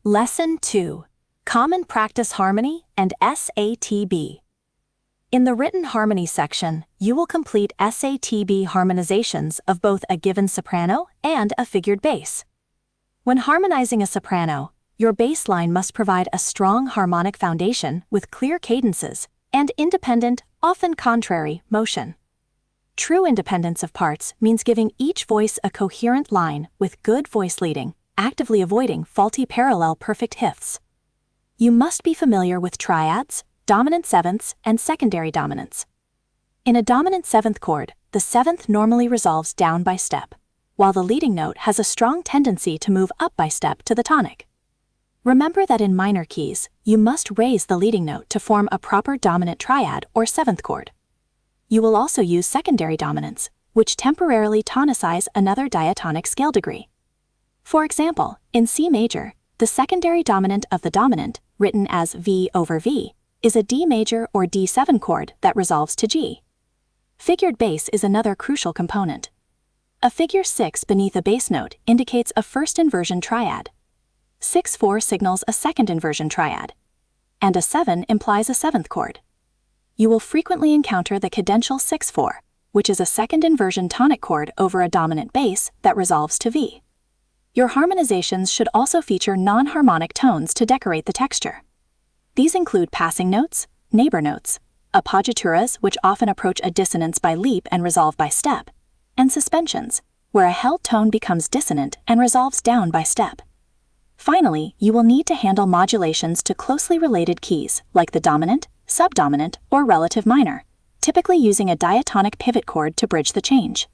Lesson 2. Common Practice Harmony and SATB. In the written harmony section, you will complete SATB harmonisations of both a given soprano and a figured bass. When harmonizing a soprano, your bass line must provide a strong harmonic foundation with clear cadences and independent, often contrary, motion. True independence of parts means giving each voice a coherent line with good voice leading, actively avoiding faulty parallel perfect fifths. You must be familiar with triads, dominant sevenths, and secondary dominants. In a dominant seventh chord, the seventh normally resolves down by step, while the leading note has a strong tendency to move up by step to the tonic. Remember that in minor keys, you must raise the leading note to form a proper dominant triad or seventh chord. You will also use secondary dominants, which temporarily tonicize another diatonic scale degree. For example, in C major, the secondary dominant of the dominant, written as V over V, is a D major or D7 chord that resolves to G. Figured bass is another crucial component. A figure 6 beneath a bass note indicates a first inversion triad. 6/4 signals a second inversion triad. And a 7 implies a seventh chord. You will frequently encounter the cadential 6/4, which is a second inversion tonic chord over a dominant bass that resolves to V. Your harmonizations should also feature non-harmonic tones to decorate the texture. These include passing notes, neighbor notes, appoggiaturas, which often approach a dissonance by leap and resolve by step, and suspensions, where a held tone becomes dissonant and resolves down by step. Finally, you will need to handle modulations to closely related keys like the dominant, subdominant, or relative minor, typically using a diatonic pivot chord to bridge the change.